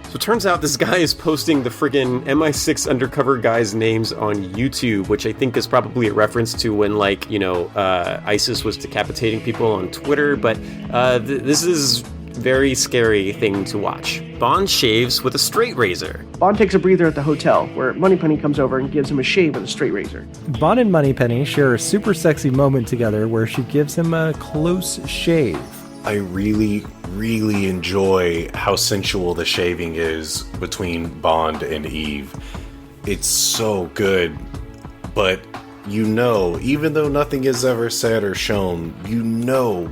So it turns out this guy is posting the friggin' MI6 undercover guys' names on YouTube, which I think is probably a reference to when, like, ISIS was decapitating people on Twitter, but this is very scary thing to watch. Bond shaves with a straight razor. Bond takes a breather at the hotel, where Moneypenny comes over and gives him a shave with a straight razor. Bond and Moneypenny share a super sexy moment together where she gives him a close shave. I really, really enjoy how sensual the shaving is between Bond and Eve. It's so good, but even though nothing is ever said or shown,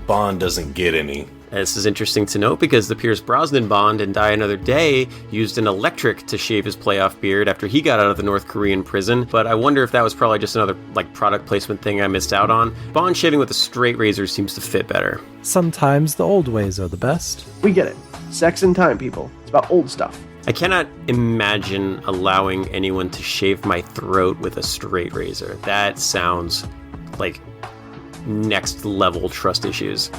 Bond doesn't get any. This is interesting to note because the Pierce Brosnan Bond in Die Another Day used an electric to shave his playoff beard after he got out of the North Korean prison, but I wonder if that was probably just another product placement thing I missed out on. Bond shaving with a straight razor seems to fit better. Sometimes the old ways are the best. We get it. Sex and time, people. It's about old stuff. I cannot imagine allowing anyone to shave my throat with a straight razor. That sounds like next level trust issues.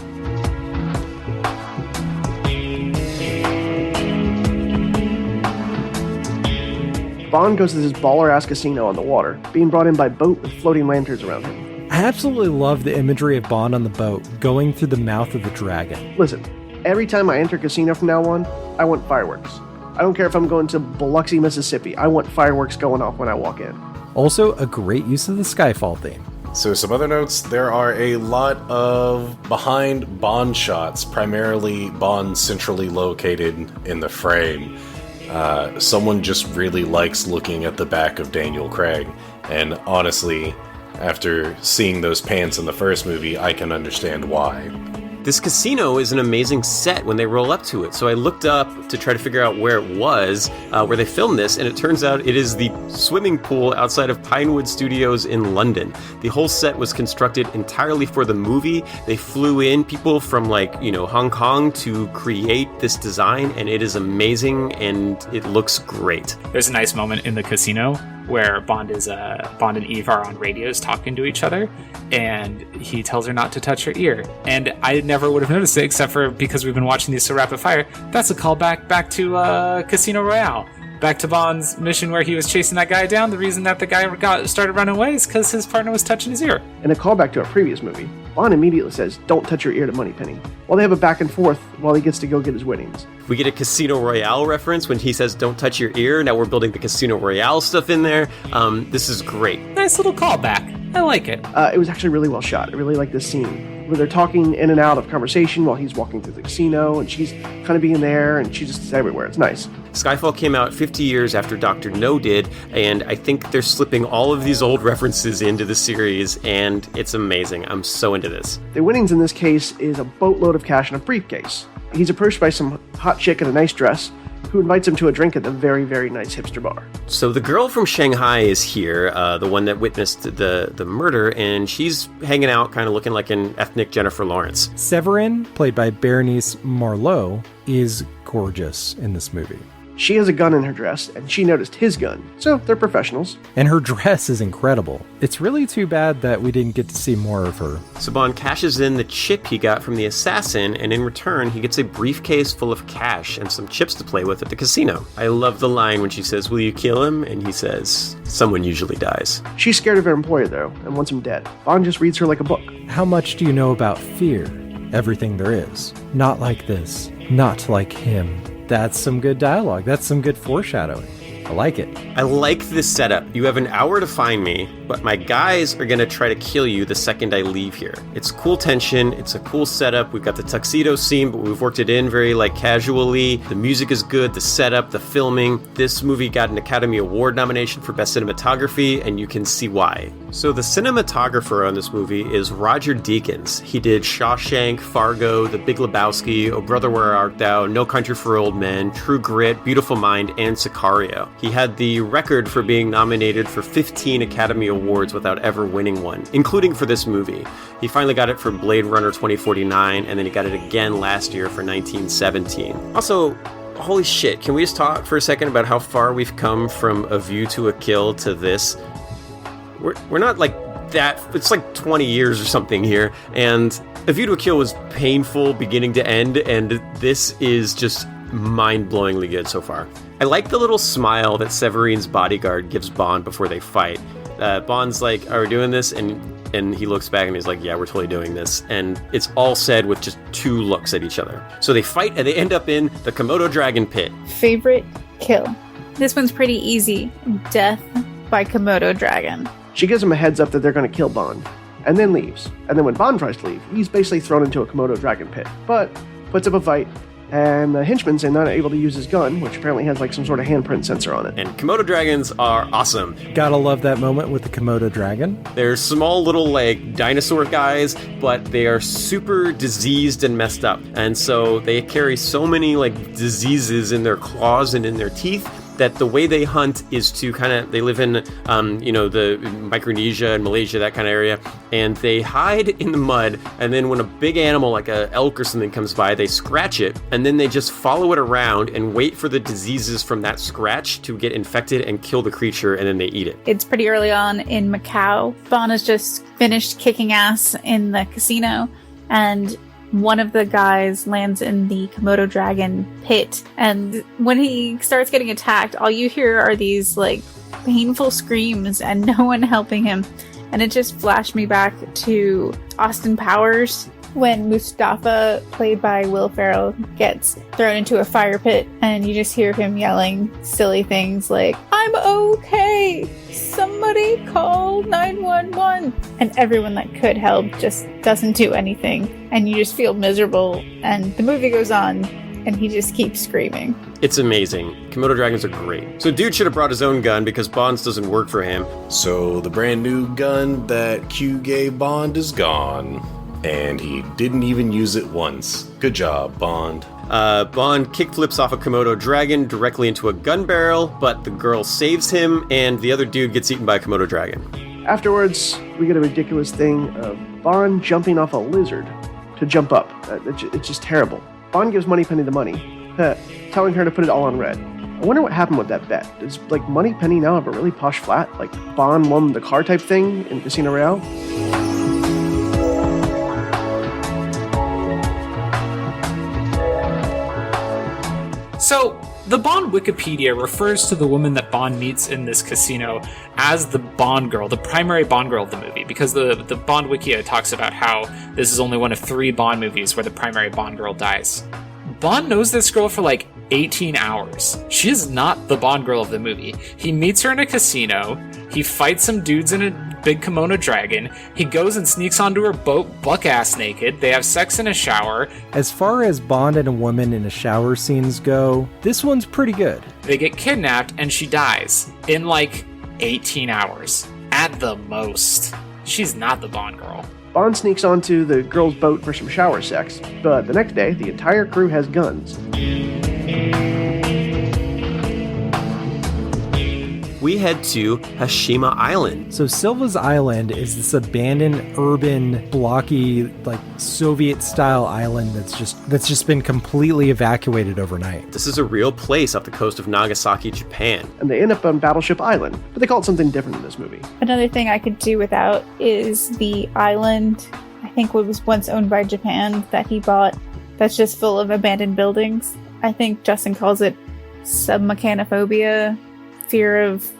Bond goes to this baller-ass casino on the water, being brought in by boat with floating lanterns around him. I absolutely love the imagery of Bond on the boat, going through the mouth of the dragon. Listen, every time I enter a casino from now on, I want fireworks. I don't care if I'm going to Biloxi, Mississippi. I want fireworks going off when I walk in. Also, a great use of the Skyfall theme. So some other notes, there are a lot of behind Bond shots, primarily Bond centrally located in the frame. Someone just really likes looking at the back of Daniel Craig, and honestly, after seeing those pants in the first movie, I can understand why. This casino is an amazing set when they roll up to it, so I looked up to try to figure out where it was, where they filmed this, and it turns out it is the swimming pool outside of Pinewood Studios in London. The whole set was constructed entirely for the movie. They flew in people from Hong Kong to create this design, and it is amazing, and it looks great. There's a nice moment in the casino where Bond and Eve are on radios talking to each other, and he tells her not to touch her ear. And I never would have noticed it except for because we've been watching these so rapid fire. That's a callback back to Casino Royale. Back to Bond's mission where he was chasing that guy down. The reason that the guy started running away is because his partner was touching his ear. And a callback to a previous movie. Bond immediately says, "Don't touch your ear" to Moneypenny, while they have a back and forth while he gets to go get his winnings. We get a Casino Royale reference when he says, "Don't touch your ear." Now we're building the Casino Royale stuff in there. This is great. Nice little callback. I like it. It was actually really well shot. I really like this scene where they're talking in and out of conversation while he's walking through the casino, and she's kind of being there, and she's just everywhere. It's nice. Skyfall came out 50 years after Dr. No did, and I think they're slipping all of these old references into the series, and it's amazing. I'm so into this. The winnings in this case is a boatload of cash in a briefcase. He's approached by some hot chick in a nice dress, who invites him to a drink at the very, very nice hipster bar. So the girl from Shanghai is here, the one that witnessed the murder, and she's hanging out kind of looking like an ethnic Jennifer Lawrence. Severin, played by Berenice Marlowe, is gorgeous in this movie. She has a gun in her dress, and she noticed his gun, so they're professionals. And her dress is incredible. It's really too bad that we didn't get to see more of her. So Bond cashes in the chip he got from the assassin, and in return, he gets a briefcase full of cash and some chips to play with at the casino. I love the line when she says, "Will you kill him?" And he says, "Someone usually dies." She's scared of her employer, though, and wants him dead. Bond just reads her like a book. How much do you know about fear? Everything there is. Not like this. Not like him. That's some good dialogue. That's some good foreshadowing. I like it. I like this setup. You have an hour to find me, but my guys are going to try to kill you the second I leave here. It's cool tension. It's a cool setup. We've got the tuxedo scene, but we've worked it in very casually. The music is good, the setup, the filming. This movie got an Academy Award nomination for Best Cinematography, and you can see why. So the cinematographer on this movie is Roger Deakins. He did Shawshank, Fargo, The Big Lebowski, Oh Brother Where Art Thou, No Country for Old Men, True Grit, Beautiful Mind, and Sicario. He had the record for being nominated for 15 Academy Awards without ever winning one, including for this movie. He finally got it for Blade Runner 2049, and then he got it again last year for 1917. Also, holy shit, can we just talk for a second about how far we've come from A View to a Kill to this? We're not like that, it's like 20 years or something here, and A View to a Kill was painful beginning to end, and this is just mind-blowingly good so far. I like the little smile that Severine's bodyguard gives Bond before they fight. Bond's like, are we doing this? And he looks back and he's like, yeah, we're totally doing this. And it's all said with just 2 looks at each other. So they fight and they end up in the Komodo Dragon Pit. Favorite kill. This one's pretty easy. Death by Komodo Dragon. She gives him a heads up that they're going to kill Bond, and then leaves. And then when Bond tries to leave, he's basically thrown into a Komodo Dragon pit, but puts up a fight, and the henchman's not able to use his gun, which apparently has like some sort of handprint sensor on it. And Komodo dragons are awesome. Gotta love that moment with the Komodo dragon. They're small little like dinosaur guys, but they are super diseased and messed up. And so they carry so many like diseases in their claws and in their teeth that the way they hunt is to they live in, the Micronesia and Malaysia, that kind of area, and they hide in the mud, and then when a big animal like a elk or something comes by, they scratch it, and then they just follow it around and wait for the diseases from that scratch to get infected and kill the creature, and then they eat it. It's pretty early on in Macau. Bond has just finished kicking ass in the casino, and one of the guys lands in the Komodo Dragon pit, and when he starts getting attacked, all you hear are these like painful screams and no one helping him. And it just flashed me back to Austin Powers when Mustafa, played by Will Ferrell, gets thrown into a fire pit, and you just hear him yelling silly things like, "I'm okay! Somebody call 911!" And everyone that could help just doesn't do anything, and you just feel miserable, and the movie goes on, and he just keeps screaming. It's amazing. Komodo dragons are great. So dude should have brought his own gun because Bond's doesn't work for him. So the brand new gun that Q gave Bond is gone. And he didn't even use it once. Good job, Bond. Bond kickflips off a Komodo dragon directly into a gun barrel, but the girl saves him, and the other dude gets eaten by a Komodo dragon. Afterwards, we get a ridiculous thing of Bond jumping off a lizard to jump up. It's just terrible. Bond gives Moneypenny the money, telling her to put it all on red. I wonder what happened with that bet. Does Moneypenny now have a really posh flat, like Bond won the car type thing in Casino Royale? So, the Bond Wikipedia refers to the woman that Bond meets in this casino as the Bond girl, the primary Bond girl of the movie, because the Bond Wikia talks about how this is only one of 3 Bond movies where the primary Bond girl dies. Bond knows this girl for like 18 hours. She is not the Bond girl of the movie. He meets her in a casino, he fights some dudes in a big Komodo dragon, he goes and sneaks onto her boat buck-ass naked, they have sex in a shower. As far as Bond and a woman in a shower scenes go, this one's pretty good. They get kidnapped and she dies in like 18 hours. At the most. She's not the Bond girl. Bond sneaks onto the girl's boat for some shower sex, but the next day, the entire crew has guns. We head to Hashima Island. So Silva's Island is this abandoned, urban, blocky, like Soviet-style island that's just been completely evacuated overnight. This is a real place off the coast of Nagasaki, Japan. And they end up on Battleship Island, but they call it something different in this movie. Another thing I could do without is the island, I think what was once owned by Japan, that he bought, that's just full of abandoned buildings. I think Justin calls it submechanophobia, fear of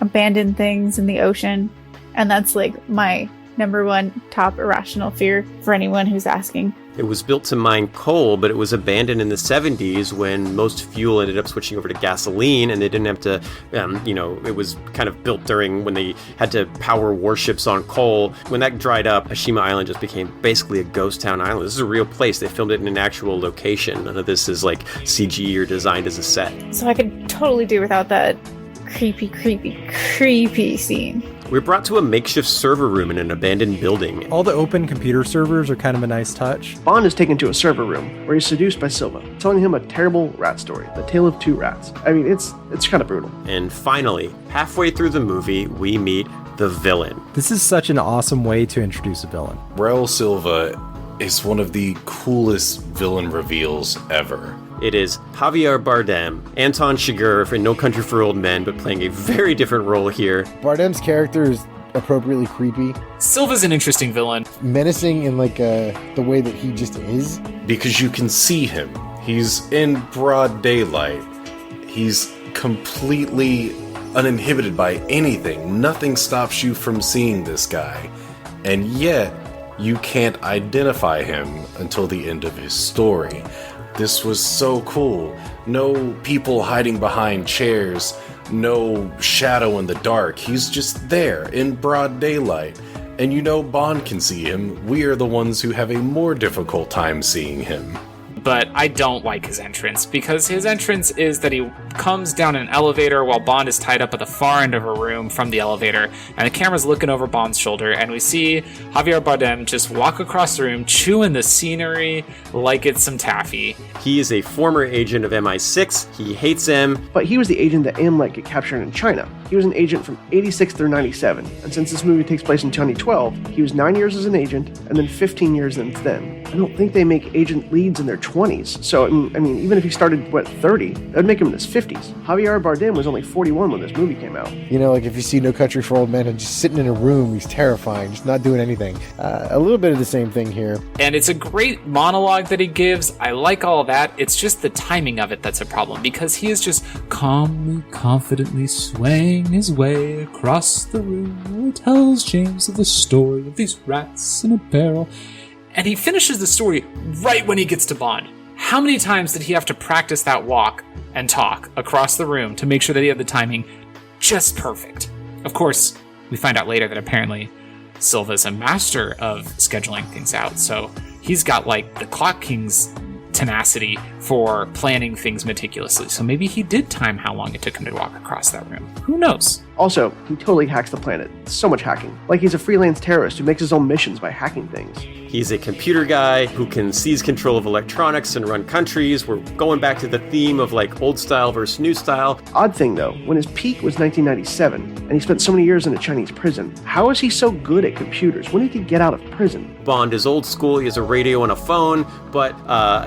abandoned things in the ocean. And that's like my number one top irrational fear for anyone who's asking. It was built to mine coal, but it was abandoned in the 70s when most fuel ended up switching over to gasoline, and they didn't have to, it was kind of built during when they had to power warships on coal. When that dried up, Hashima Island just became basically a ghost town island. This is a real place. They filmed it in an actual location. None of this is like CG or designed as a set. So I could totally do without that creepy scene. We're brought to a makeshift server room in an abandoned building. All the open computer servers are kind of a nice touch. Bond is taken to a server room where he's seduced by Silva, telling him a terrible rat story, the tale of 2 rats. I mean, it's kind of brutal. And finally, halfway through the movie, we meet the villain. This is such an awesome way to introduce a villain. Raul Silva is one of the coolest villain reveals ever. It is Javier Bardem, Anton Chigurh in No Country for Old Men, but playing a very different role here. Bardem's character is appropriately creepy. Silva's an interesting villain. Menacing in like the way that he just is. Because you can see him. He's in broad daylight. He's completely uninhibited by anything. Nothing stops you from seeing this guy. And yet, you can't identify him until the end of his story. This was so cool. No people hiding behind chairs, no shadow in the dark. He's just there in broad daylight. And you know Bond can see him. We are the ones who have a more difficult time seeing him. But I don't like his entrance, because his entrance is that he comes down an elevator while Bond is tied up at the far end of a room from the elevator, and the camera's looking over Bond's shoulder, and we see Javier Bardem just walk across the room, chewing the scenery like it's some taffy. He is a former agent of MI6. He hates M. But he was the agent that M let get captured in China. He was an agent from 86 through 97, and since this movie takes place in 2012, he was 9 years as an agent, and then 15 years since then. I don't think they make agent leads in their 20s, so I mean, even if he started, 30, that'd make him in his 50s. Javier Bardem was only 41 when this movie came out. You know, like if you see No Country for Old Men and just sitting in a room, he's terrifying, just not doing anything. A little bit of the same thing here. And it's a great monologue that he gives. I like all that. It's just the timing of it that's a problem, because he is just calmly, confidently swaying his way across the room where he tells James of the story of these rats in a barrel. And he finishes the story right when he gets to Bond. How many times did he have to practice that walk and talk across the room to make sure that he had the timing just perfect? Of course, we find out later that apparently Silva's a master of scheduling things out, so he's got like the Clock King's tenacity for planning things meticulously. So maybe he did time how long it took him to walk across that room. Who knows? Also, he totally hacks the planet. So much hacking. Like he's a freelance terrorist who makes his own missions by hacking things. He's a computer guy who can seize control of electronics and run countries. We're going back to the theme of like old style versus new style. Odd thing though, when his peak was 1997, and he spent so many years in a Chinese prison, how is he so good at computers? When did he get out of prison? Bond is old school. He has a radio and a phone, but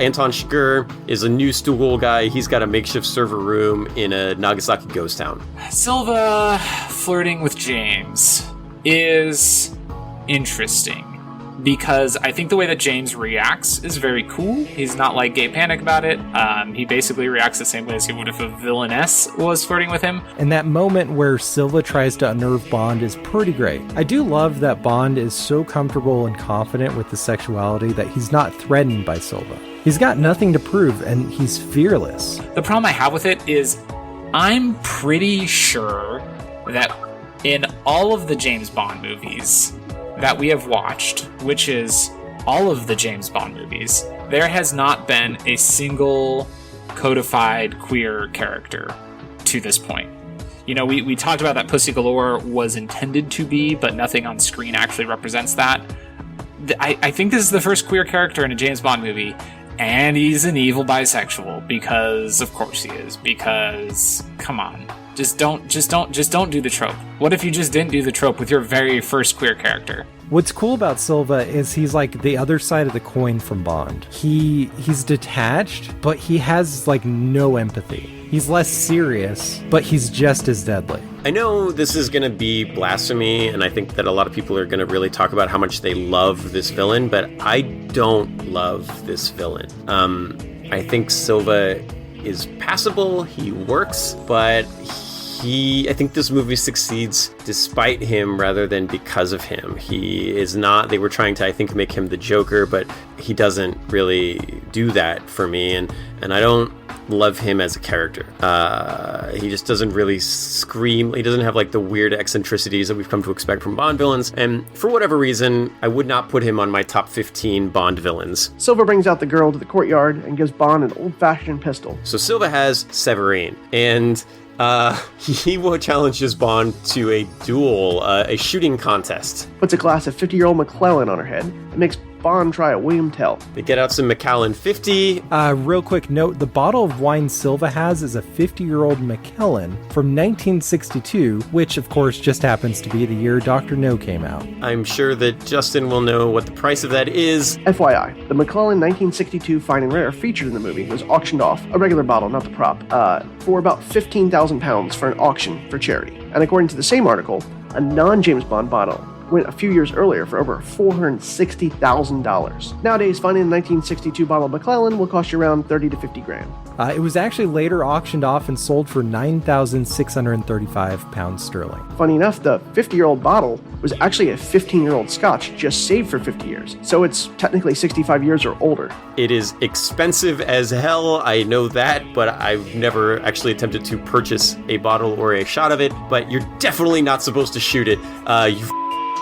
Anton Chigurh is a new school guy. He's got a makeshift server room in a Nagasaki ghost town. Silva flirting with James is interesting, because I think the way that James reacts is very cool. He's not like gay panic about it. He basically reacts the same way as he would if a villainess was flirting with him. And that moment where Silva tries to unnerve Bond is pretty great. I do love that Bond is so comfortable and confident with the sexuality that he's not threatened by Silva. He's got nothing to prove, and he's fearless. The problem I have with it is I'm pretty sure that in all of the James Bond movies that we have watched, which is all of the James Bond movies, there has not been a single codified queer character to this point. You know, we talked about that Pussy Galore was intended to be, but nothing on screen actually represents that. I think this is the first queer character in a James Bond movie, and he's an evil bisexual, because of course he is, because come on. Just don't do the trope. What if you just didn't do the trope with your very first queer character? What's cool about Silva is he's like the other side of the coin from Bond. He's detached, but he has like no empathy. He's less serious, but he's just as deadly. I know this is going to be blasphemy, and I think that a lot of people are going to really talk about how much they love this villain, but I don't love this villain. I think Silva is passable, he works, but I think this movie succeeds despite him rather than because of him. He is not, they were trying to, I think, make him the Joker, but he doesn't really do that for me, and I don't love him as a character. He just doesn't really scream. He doesn't have like the weird eccentricities that we've come to expect from Bond villains, and for whatever reason, I would not put him on my top 15 Bond villains. Silva brings out the girl to the courtyard and gives Bond an old-fashioned pistol. So Silva has Severine, and he challenges Bond to a duel, a shooting contest. Puts a glass of 50-year-old McClellan on her head and makes Bond try a William Tell. They get out some Macallan 50. Real quick note, the bottle of wine Silva has is a 50-year-old Macallan from 1962, which of course just happens to be the year Dr. No came out. I'm sure that Justin will know what the price of that is. FYI, the Macallan 1962 Fine and Rare featured in the movie was auctioned off, a regular bottle, not the prop, for about 15,000 pounds for an auction for charity. And according to the same article, a non-James Bond bottle went a few years earlier for over $460,000. Nowadays, finding a 1962 bottle of McClellan will cost you around 30 to 50 grand. It was actually later auctioned off and sold for 9,635 pounds sterling. Funny enough, the 50-year-old bottle was actually a 15-year-old scotch just saved for 50 years, so it's technically 65 years or older. It is expensive as hell, I know that, but I've never actually attempted to purchase a bottle or a shot of it, but you're definitely not supposed to shoot it. You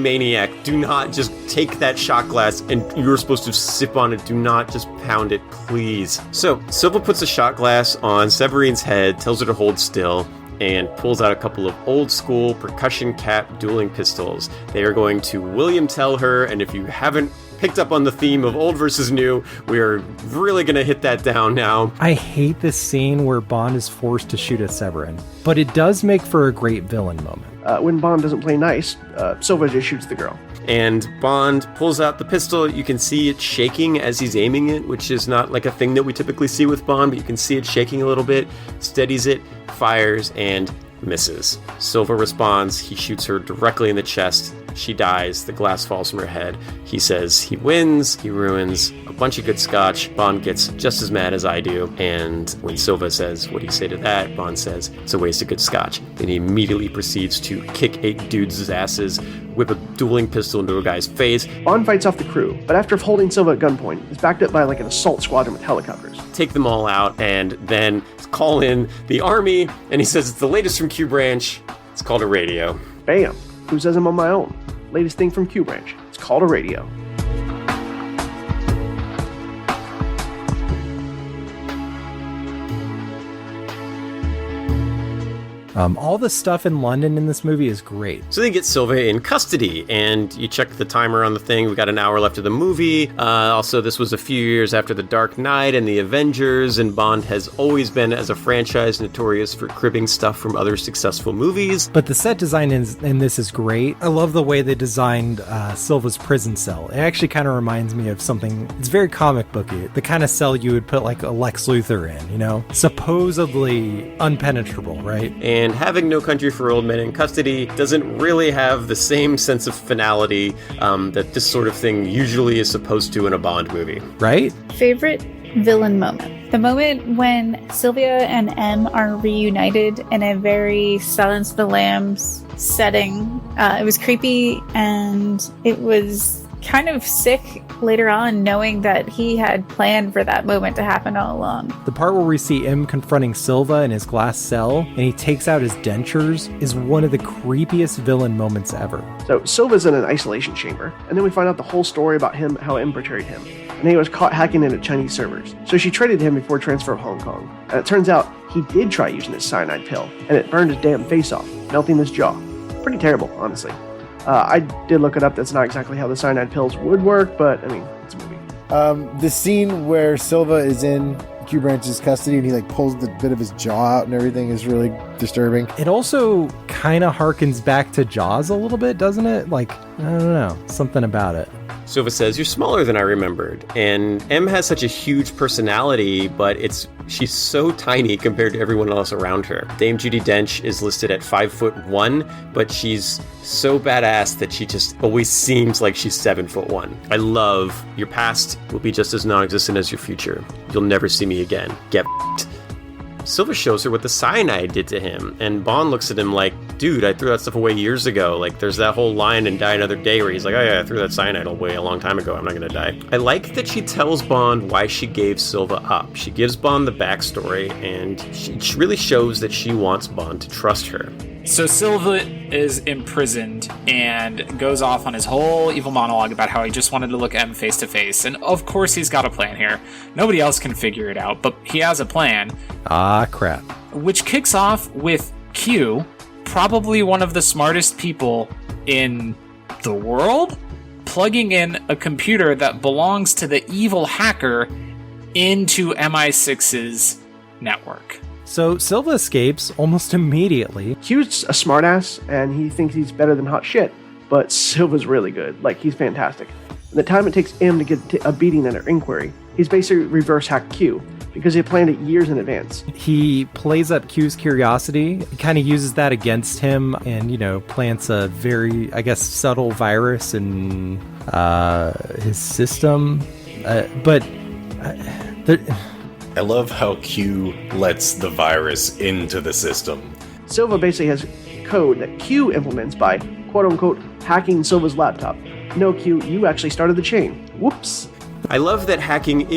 maniac, do not just take that shot glass and you're supposed to sip on it. Do not just pound it, please. So Silva puts a shot glass on Severine's head, tells her to hold still, and pulls out a couple of old school percussion cap dueling pistols. They are going to William Tell her, and if you haven't picked up on the theme of old versus new, we are really going to hit that down now. I hate this scene where Bond is forced to shoot at Severin, but it does make for a great villain moment. When Bond doesn't play nice, Silva just shoots the girl. And Bond pulls out the pistol. You can see it shaking as he's aiming it, which is not like a thing that we typically see with Bond, but you can see it shaking a little bit, steadies it, fires, and misses. Silva responds. He shoots her directly in the chest. She dies. The glass falls from her head. He says he wins. He ruins a bunch of good scotch. Bond gets just as mad as I do. And when Silva says, "What do you say to that?" Bond says, "It's a waste of good scotch." Then he immediately proceeds to kick 8 dudes' asses, whip a dueling pistol into a guy's face. Bond fights off the crew, but after holding Silva at gunpoint, is backed up by like an assault squadron with helicopters. Take them all out and then call in the army. And he says it's the latest from Q Branch. It's called a radio. Bam! Who says I'm on my own? Latest thing from Q Branch. It's called a radio. All the stuff in London in this movie is great. So they get Silva in custody, and you check the timer on the thing. We got an hour left of the movie. Also, this was a few years after The Dark Knight and The Avengers, and Bond has always been, as a franchise, notorious for cribbing stuff from other successful movies. But the set design in this is great. I love the way they designed Silva's prison cell. It actually kind of reminds me of something, it's very comic booky, the kind of cell you would put like a Lex Luthor in, you know? Supposedly unpenetrable, right? And having No Country for Old Men in custody doesn't really have the same sense of finality that this sort of thing usually is supposed to in a Bond movie. Right? Favorite villain moment? The moment when Sylvia and M are reunited in a very Silence of the Lambs setting. It was creepy and it was kind of sick later on, knowing that he had planned for that moment to happen all along. The part where we see M confronting Silva in his glass cell and he takes out his dentures is one of the creepiest villain moments ever. So Silva's in an isolation chamber, and then we find out the whole story about him, how M betrayed him. And he was caught hacking into Chinese servers. So she traded him before transfer of Hong Kong. And it turns out he did try using his cyanide pill, and it burned his damn face off, melting his jaw. Pretty terrible, honestly. I did look it up. That's not exactly how the cyanide pills would work, but I mean, it's a movie. The scene where Silva is in Q Branch's custody and he like pulls the bit of his jaw out and everything is really disturbing. It also kind of harkens back to Jaws a little bit, doesn't it? Like, I don't know, something about it. Silva says, "You're smaller than I remembered." And M has such a huge personality, but she's so tiny compared to everyone else around her. Dame Judi Dench is listed at 5'1", but she's so badass that she just always seems like she's 7'1". I love, your past will be just as non-existent as your future. You'll never see me again. Get f***ed. Silva shows her what the cyanide did to him, and Bond looks at him like, dude, I threw that stuff away years ago. Like, there's that whole line in Die Another Day where he's like, oh yeah, I threw that cyanide away a long time ago. I'm not gonna die. I like that she tells Bond why she gave Silva up. She gives Bond the backstory, and she really shows that she wants Bond to trust her. So Silva is imprisoned and goes off on his whole evil monologue about how he just wanted to look M face to face. And of course he's got a plan here. Nobody else can figure it out, but he has a plan. Ah, crap. Which kicks off with Q, probably one of the smartest people in the world, plugging in a computer that belongs to the evil hacker into MI6's network. So Silva escapes almost immediately. Q's a smartass, and he thinks he's better than hot shit, but Silva's really good. Like, he's fantastic. And the time it takes M to get a beating in her inquiry, he's basically reverse hacked Q. because he planned it years in advance. He plays up Q's curiosity, kind of uses that against him, and, plants a very, I guess, subtle virus in his system. I love how Q lets the virus into the system. Silva basically has code that Q implements by, quote-unquote, hacking Silva's laptop. No, Q, you actually started the chain. Whoops. I love that hacking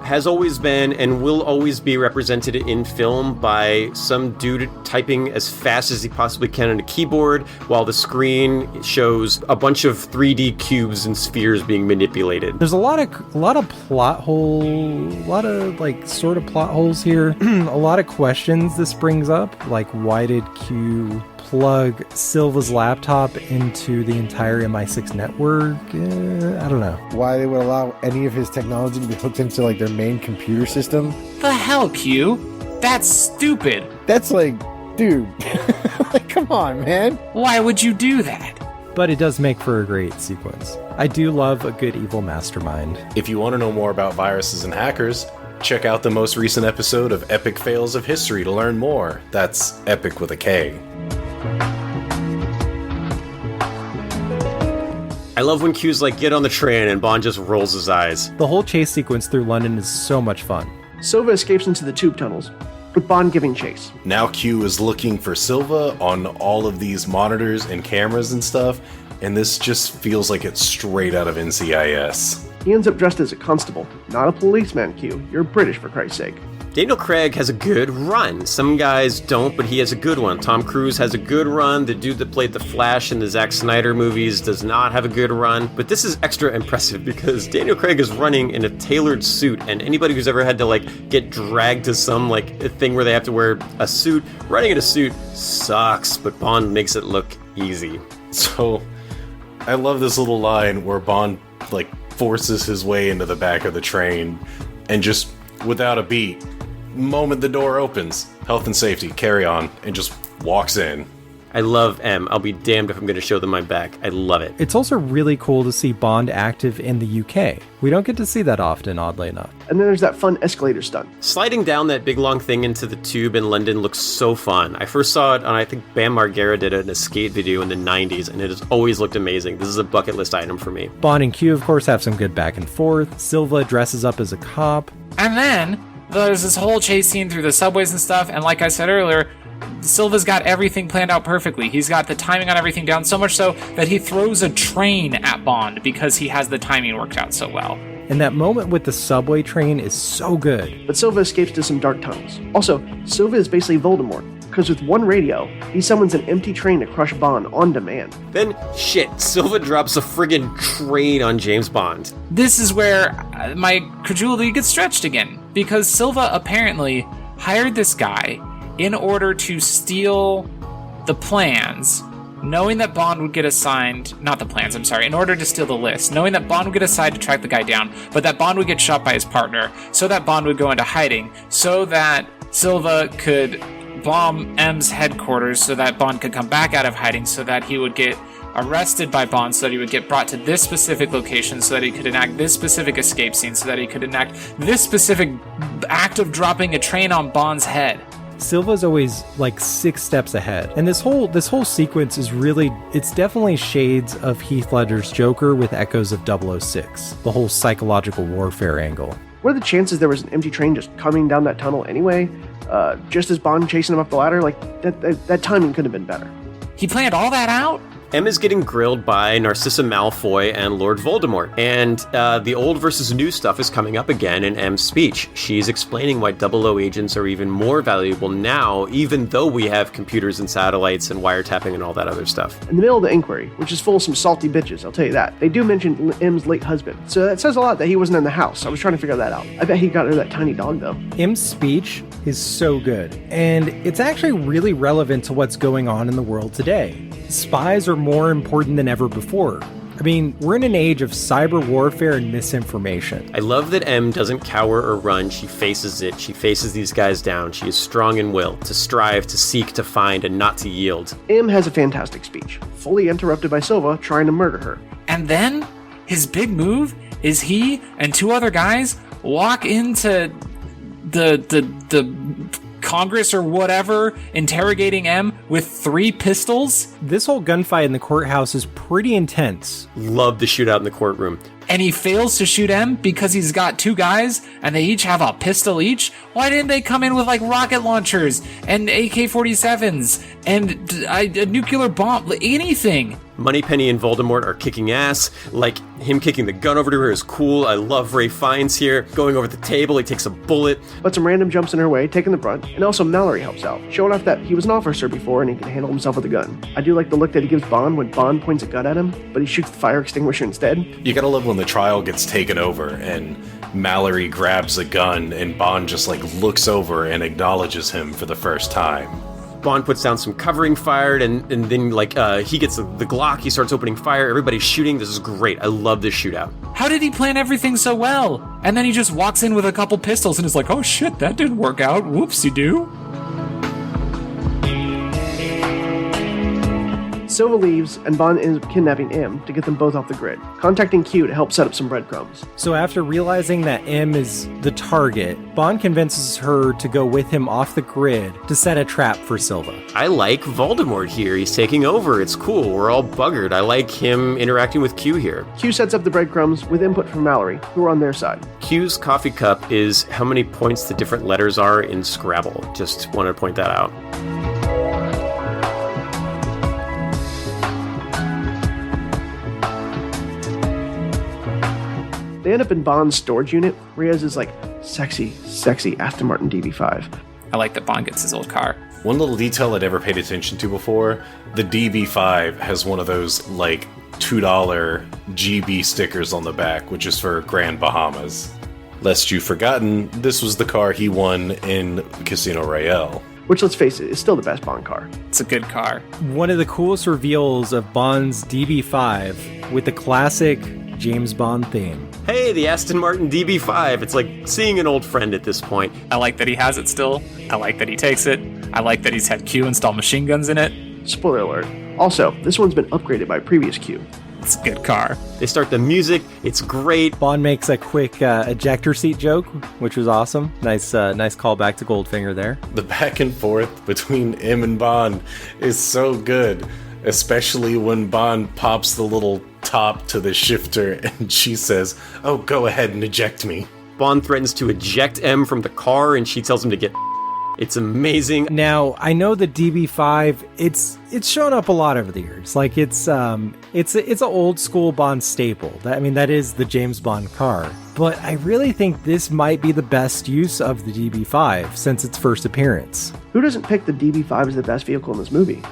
has always been, and will always be represented in film by some dude typing as fast as he possibly can on a keyboard, while the screen shows a bunch of 3D cubes and spheres being manipulated. There's a lot of plot holes here. A lot of questions this brings up, like why did Q plug Silva's laptop into the entire MI6 network? I don't know. Why they would allow any of his technology to be hooked into like their main computer system? The hell, Q? That's stupid. That's like, dude, like, come on, man. Why would you do that? But it does make for a great sequence. I do love a good evil mastermind. If you want to know more about viruses and hackers, check out the most recent episode of Epic Fails of History to learn more. That's Epic with a K. I love when Q's like, get on the train, and Bond just rolls his eyes. The whole chase sequence through London is so much fun. Silva escapes into the tube tunnels, with Bond giving chase. Now Q is looking for Silva on all of these monitors and cameras and stuff, and this just feels like it's straight out of NCIS. He ends up dressed as a constable, not a policeman, Q. You're British, for Christ's sake. Daniel Craig has a good run. Some guys don't, but he has a good one. Tom Cruise has a good run. The dude that played the Flash in the Zack Snyder movies does not have a good run. But this is extra impressive because Daniel Craig is running in a tailored suit, and anybody who's ever had to get dragged to some a thing where they have to wear a suit, running in a suit sucks, but Bond makes it look easy. So I love this little line where Bond forces his way into the back of the train and just without a beat, moment the door opens, health and safety, carry on, and just walks in. I love M. I'll be damned if I'm going to show them my back. I love it. It's also really cool to see Bond active in the UK. We don't get to see that often, oddly enough. And then there's that fun escalator stunt. Sliding down that big long thing into the tube in London looks so fun. I first saw it on, I think Bam Margera did it in a skate video in the 90s, and it has always looked amazing. This is a bucket list item for me. Bond and Q, of course, have some good back and forth. Silva dresses up as a cop. And then there's this whole chase scene through the subways and stuff, and like I said earlier, Silva's got everything planned out perfectly. He's got the timing on everything down so much so that he throws a train at Bond because he has the timing worked out so well. And that moment with the subway train is so good. But Silva escapes to some dark tunnels. Also, Silva is basically Voldemort, because with one radio, he summons an empty train to crush Bond on demand. Then, Silva drops a friggin' train on James Bond. This is where my credulity gets stretched again, because Silva apparently hired this guy in order to steal the plans, knowing that Bond would get assigned, in order to steal the list, knowing that Bond would get assigned to track the guy down, but that Bond would get shot by his partner, so that Bond would go into hiding, so that Silva could bomb M's headquarters, so that Bond could come back out of hiding, so that he would get arrested by Bond, so that he would get brought to this specific location, so that he could enact this specific escape scene, so that he could enact this specific act of dropping a train on Bond's head. Silva's always 6 steps ahead. And this whole sequence is it's definitely shades of Heath Ledger's Joker with echoes of 006, the whole psychological warfare angle. What are the chances there was an empty train just coming down that tunnel anyway? Just as Bond chasing him up the ladder? That timing could have been better. He planned all that out? M is getting grilled by Narcissa Malfoy and Lord Voldemort, and the old versus new stuff is coming up again in M's speech. She's explaining why 00 agents are even more valuable now, even though we have computers and satellites and wiretapping and all that other stuff. In the middle of the inquiry, which is full of some salty bitches, I'll tell you that, they do mention M's late husband, so that says a lot that he wasn't in the house. I was trying to figure that out. I bet he got her that tiny dog, though. M's speech is so good, and it's actually really relevant to what's going on in the world today. Spies are more important than ever before. I mean, we're in an age of cyber warfare and misinformation. I love that M doesn't cower or run. She faces it. She faces these guys down. She is strong in will, to strive, to seek, to find, and not to yield. M has a fantastic speech, fully interrupted by Silva trying to murder her. And then, his big move is he and 2 other guys walk into the Congress or whatever interrogating M with 3 pistols. This whole gunfight in the courthouse is pretty intense. Love the shootout in the courtroom. And he fails to shoot M because he's got 2 guys and they each have a pistol each. Why didn't they come in with like rocket launchers and AK-47s and a nuclear bomb, anything? Moneypenny and Voldemort are kicking ass. Like, him kicking the gun over to her is cool. I love Ray Fiennes here. Going over the table, he takes a bullet. But some random jumps in her way, taking the brunt, and also Mallory helps out, showing off that he was an officer before and he can handle himself with a gun. I do like the look that he gives Bond when Bond points a gun at him, but he shoots the fire extinguisher instead. You gotta love when the trial gets taken over and Mallory grabs a gun and Bond just like looks over and acknowledges him for the first time. Bond puts down some covering fire, and then he gets the Glock, he starts opening fire, everybody's shooting. This is great. I love this shootout. How did he plan everything so well? And then he just walks in with a couple pistols and is like, oh shit, that didn't work out. Whoopsie-doo. Silva leaves, and Bond ends up kidnapping M to get them both off the grid, contacting Q to help set up some breadcrumbs. So after realizing that M is the target, Bond convinces her to go with him off the grid to set a trap for Silva. I like Voldemort here. He's taking over. It's cool. We're all buggered. I like him interacting with Q here. Q sets up the breadcrumbs with input from Mallory, who are on their side. Q's coffee cup is how many points the different letters are in Scrabble. Just wanted to point that out. They end up in Bond's storage unit, where he has his, sexy Aston Martin DB5. I like that Bond gets his old car. One little detail I'd never paid attention to before, the DB5 has one of those, $2 GB stickers on the back, which is for Grand Bahamas. Lest you've forgotten, this was the car he won in Casino Royale. Which, let's face it, is still the best Bond car. It's a good car. One of the coolest reveals of Bond's DB5 with the classic James Bond theme. Hey, the Aston Martin DB5. It's like seeing an old friend at this point. I like that he has it still. I like that he takes it. I like that he's had Q install machine guns in it. Spoiler alert. Also, this one's been upgraded by previous Q. It's a good car. They start the music. It's great. Bond makes a quick ejector seat joke, which was awesome. Nice callback to Goldfinger there. The back and forth between M and Bond is so good, especially when Bond pops the little top to the shifter and she says, "Oh, go ahead and eject me." Bond threatens to eject M from the car and she tells him to get. It's amazing. Now, I know the DB5, it's shown up a lot over the years. It's an old school Bond staple. That is the James Bond car. But I really think this might be the best use of the DB5 since its first appearance. Who doesn't pick the DB5 as the best vehicle in this movie?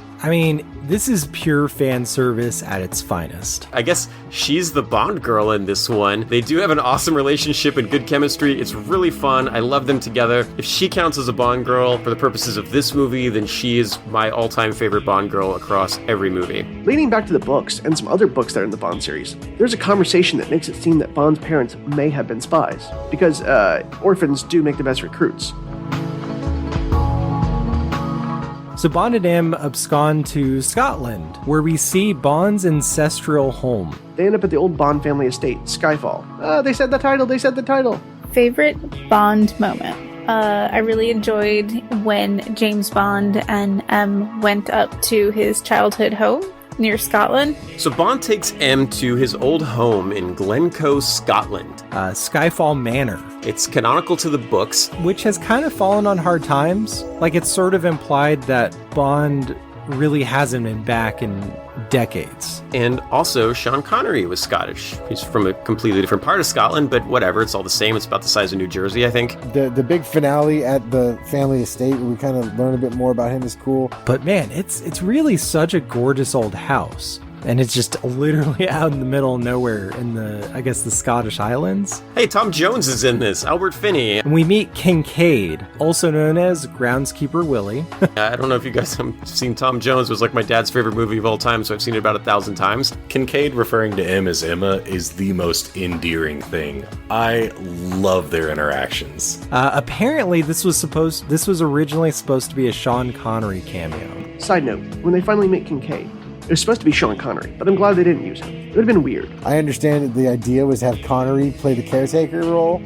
This is pure fan service at its finest. I guess she's the Bond girl in this one. They do have an awesome relationship and good chemistry. It's really fun. I love them together. If she counts as a Bond girl for the purposes of this movie, then she is my all-time favorite Bond girl across every movie. Leading back to the books and some other books that are in the Bond series, there's a conversation that makes it seem that Bond's parents may have been spies, because orphans do make the best recruits. So Bond and M abscond to Scotland, where we see Bond's ancestral home. They end up at the old Bond family estate, SkyFall. They said the title. Favorite Bond moment? I really enjoyed when James Bond and M went up to his childhood home near Scotland. So Bond takes M to his old home in Glencoe, Scotland. Skyfall Manor. It's canonical to the books. Which has kind of fallen on hard times. It's sort of implied that Bond really hasn't been back in decades. And also, Sean Connery was Scottish. He's from a completely different part of Scotland, but whatever, it's all the same. It's about the size of New Jersey, I think. The big finale at the family estate where we kind of learn a bit more about him is cool. But man, it's really such a gorgeous old house. And it's just literally out in the middle of nowhere in the Scottish Highlands. Hey, Tom Jones is in this. Albert Finney. And we meet Kincaid, also known as Groundskeeper Willie. I don't know if you guys have seen Tom Jones. It was my dad's favorite movie of all time, so I've seen it about 1,000 times. Kincaid referring to M as Emma is the most endearing thing. I love their interactions. Apparently, this was originally supposed to be a Sean Connery cameo. Side note, when they finally meet Kincaid, it was supposed to be Sean Connery, but I'm glad they didn't use him. It would have been weird. I understand that the idea was to have Connery play the caretaker role,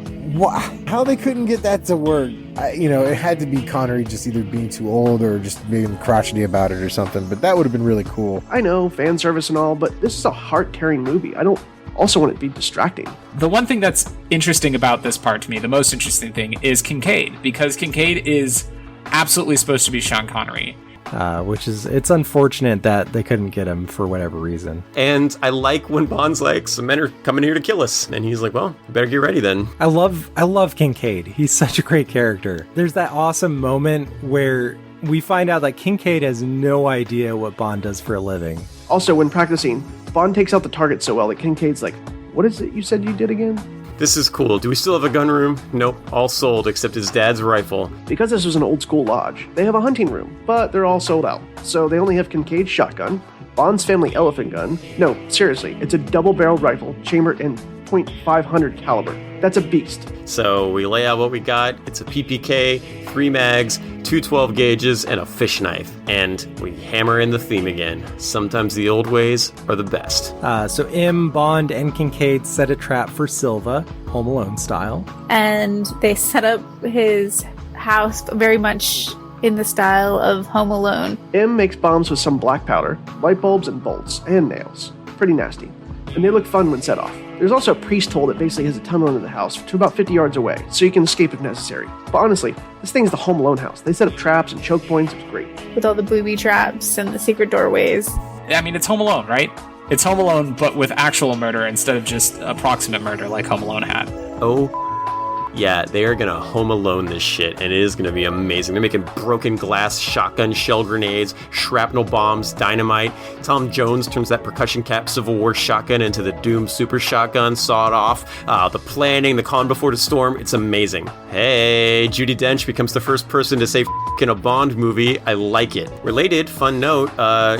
How they couldn't get that to work? It had to be Connery just either being too old or just being crotchety about it or something, but that would have been really cool. I know, fan service and all, but this is a heart-tearing movie. I don't also want it to be distracting. The one thing that's interesting about this part to me, the most interesting thing, is Kincaid, because Kincaid is absolutely supposed to be Sean Connery. It's unfortunate that they couldn't get him for whatever reason. And I like when Bond's like, some men are coming here to kill us. And he's like, well, you better get ready then. I love Kincaid. He's such a great character. There's that awesome moment where we find out that Kincaid has no idea what Bond does for a living. Also, when practicing, Bond takes out the target so well that Kincaid's like, what is it you said you did again? This is cool. Do we still have a gun room? Nope, all sold except his dad's rifle. Because this was an old school lodge, they have a hunting room, but they're all sold out. So they only have Kincaid's shotgun, Bond's family elephant gun. No, seriously, it's a double-barreled rifle chambered in .500 caliber. That's a beast. So we lay out what we got. It's a PPK, 3 mags, 2 12 gauges, and a fish knife. And we hammer in the theme again. Sometimes the old ways are the best. So M, Bond, and Kincaid set a trap for Silva, Home Alone style. And they set up his house very much in the style of Home Alone. M makes bombs with some black powder, light bulbs, and bolts, and nails. Pretty nasty. And they look fun when set off. There's also a priest hole that basically has a tunnel into the house to about 50 yards away, so you can escape if necessary. But honestly, this thing's the Home Alone house. They set up traps and choke points. It's great. With all the booby traps and the secret doorways. I mean, it's Home Alone, right? It's Home Alone, but with actual murder instead of just approximate murder like Home Alone had. Oh, yeah, they are gonna Home Alone this shit, and it is gonna be amazing. They're making broken glass shotgun shell grenades, shrapnel bombs, dynamite. Tom Jones turns that percussion cap Civil War shotgun into the Doom super shotgun, sawed off. The planning, the calm before the storm, it's amazing. Hey, Judi Dench becomes the first person to say in a Bond movie. I like it. Related, fun note,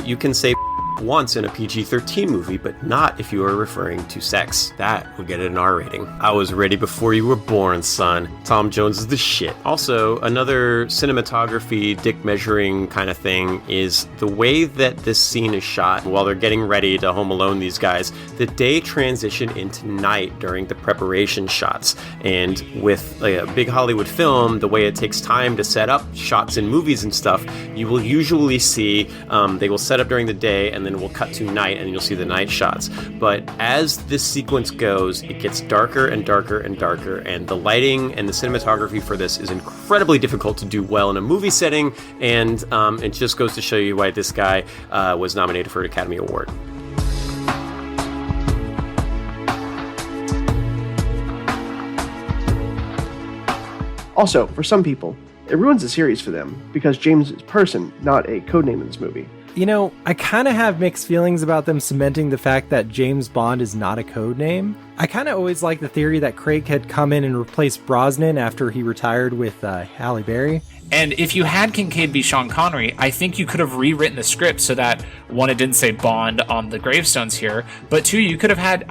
you can say once in a PG-13 movie, but not if you are referring to sex. That will get an R rating. I was ready before you were born, son. Tom Jones is the shit. Also, another cinematography dick measuring kind of thing is the way that this scene is shot while they're getting ready to Home Alone these guys. The day transition into night during the preparation shots. And with a big Hollywood film, the way it takes time to set up shots in movies and stuff, you will usually see they will set up during the day and then we'll cut to night and you'll see the night shots. But as this sequence goes, it gets darker and darker and darker, and the lighting and the cinematography for this is incredibly difficult to do well in a movie setting, and it just goes to show you why this guy was nominated for an Academy Award. Also, for some people, it ruins the series for them because James is person, not a codename in this movie. You know, I kind of have mixed feelings about them cementing the fact that James Bond is not a codename. I kind of always liked the theory that Craig had come in and replaced Brosnan after he retired with Halle Berry. And if you had Kincaid be Sean Connery, I think you could have rewritten the script so that, one, it didn't say Bond on the gravestones here, but two, you could have had,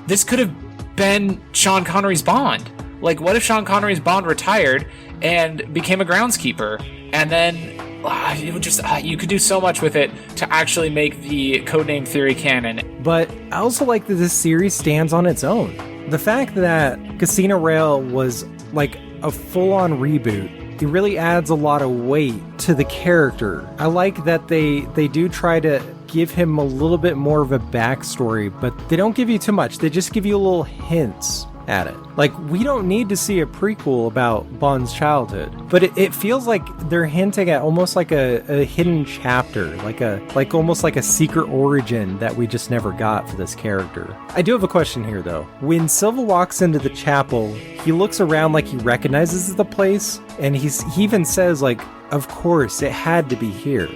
this could have been Sean Connery's Bond. Like, what if Sean Connery's Bond retired and became a groundskeeper, and then it would just you could do so much with it to actually make the codename theory canon. But I also like that this series stands on its own. The fact that Casino Royale was like a full-on reboot, it really adds a lot of weight to the character. I like that they do try to give him a little bit more of a backstory, but they don't give you too much. They just give you little hints at it. Like, we don't need to see a prequel about Bond's childhood, but it feels like they're hinting at almost like a hidden chapter, like almost like a secret origin that we just never got for this character. I do have a question here though. When Silva walks into the chapel, he looks around like he recognizes the place, and he even says like, of course, it had to be here.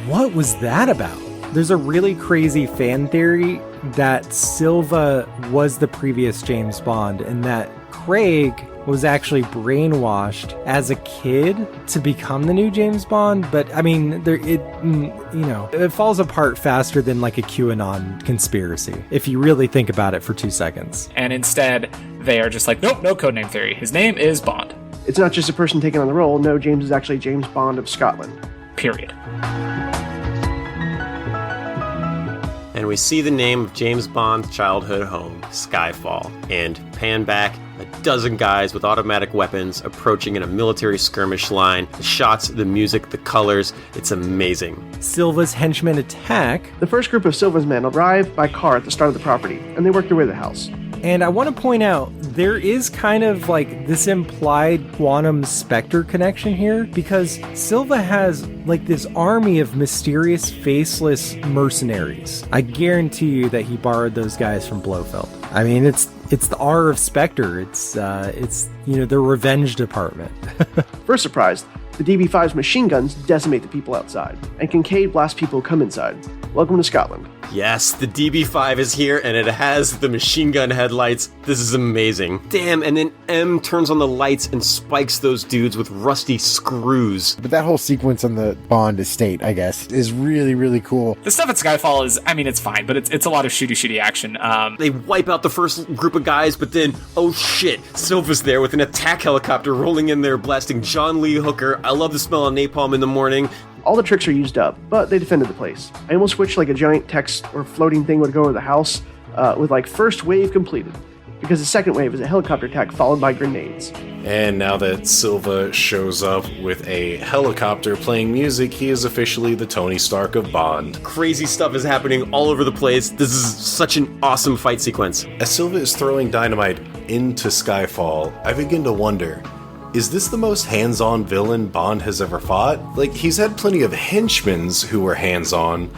What was that about? There's a really crazy fan theory that Silva was the previous James Bond and that Craig was actually brainwashed as a kid to become the new James Bond. But I mean, it falls apart faster than like a QAnon conspiracy, if you really think about it for 2 seconds. And instead, they are just like, nope, no codename theory. His name is Bond. It's not just a person taking on the role. No, James is actually James Bond of Scotland. Period. and we see the name of James Bond's childhood home, Skyfall, and pan back, a dozen guys with automatic weapons approaching in a military skirmish line. The shots, the music, the colors, it's amazing. Silva's henchmen attack. The first group of Silva's men arrive by car at the start of the property, and they work their way to the house. And I want to point out, there is kind of like this implied Quantum Spectre connection here, because Silva has like this army of mysterious, faceless mercenaries. I guarantee you that he borrowed those guys from Blofeld. I mean, it's the R of Spectre. It's the revenge department. First surprise, the DB5's machine guns decimate the people outside, and Kincaid blasts people who come inside. Welcome to Scotland. Yes, the DB5 is here, and it has the machine gun headlights. This is amazing. Damn, and then M turns on the lights and spikes those dudes with rusty screws. But that whole sequence on the Bond estate, I guess, is really, really cool. The stuff at Skyfall is, I mean, it's fine, but it's a lot of shooty action. They wipe out the first group of guys, but then, oh shit, Silva's there with an attack helicopter rolling in there, blasting John Lee Hooker. I love the smell of napalm in the morning. All the tricks are used up, but they defended the place. I almost wished like a giant text or floating thing would go over the house with like first wave completed, because the second wave is a helicopter attack followed by grenades. And now that Silva shows up with a helicopter playing music, he is officially the Tony Stark of Bond. Crazy stuff is happening all over the place. This is such an awesome fight sequence. As Silva is throwing dynamite into Skyfall, I begin to wonder, is this the most hands-on villain Bond has ever fought? Like, he's had plenty of henchmen who were hands-on,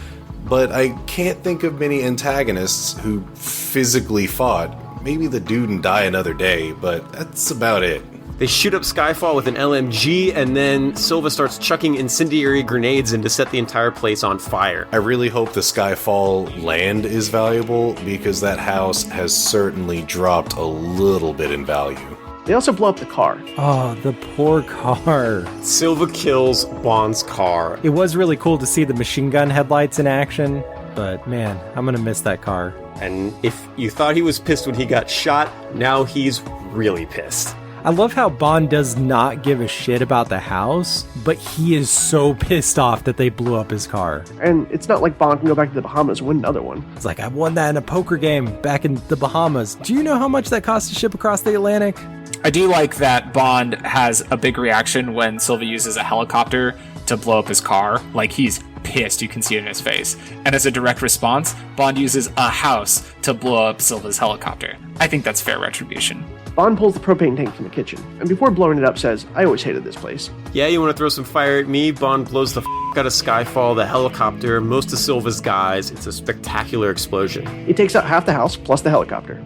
but I can't think of many antagonists who physically fought. Maybe the Dude and Die Another Day, but that's about it. They shoot up Skyfall with an LMG, and then Silva starts chucking incendiary grenades in to set the entire place on fire. I really hope the Skyfall land is valuable, because that house has certainly dropped a little bit in value. They also blow up the car. Oh, the poor car. Silva kills Bond's car. It was really cool to see the machine gun headlights in action, but man, I'm gonna miss that car. And if you thought he was pissed when he got shot, now he's really pissed. I love how Bond does not give a shit about the house, but he is so pissed off that they blew up his car. And it's not like Bond can go back to the Bahamas and win another one. It's like, I won that in a poker game back in the Bahamas. Do you know how much that cost to ship across the Atlantic? I do like that Bond has a big reaction when Silva uses a helicopter to blow up his car. Like, he's pissed, you can see it in his face. And as a direct response, Bond uses a house to blow up Silva's helicopter. I think that's fair retribution. Bond pulls the propane tank from the kitchen, and before blowing it up says, I always hated this place. Yeah, you want to throw some fire at me? Bond blows the out of Skyfall, the helicopter, most of Silva's guys. It's a spectacular explosion. He takes out half the house plus the helicopter.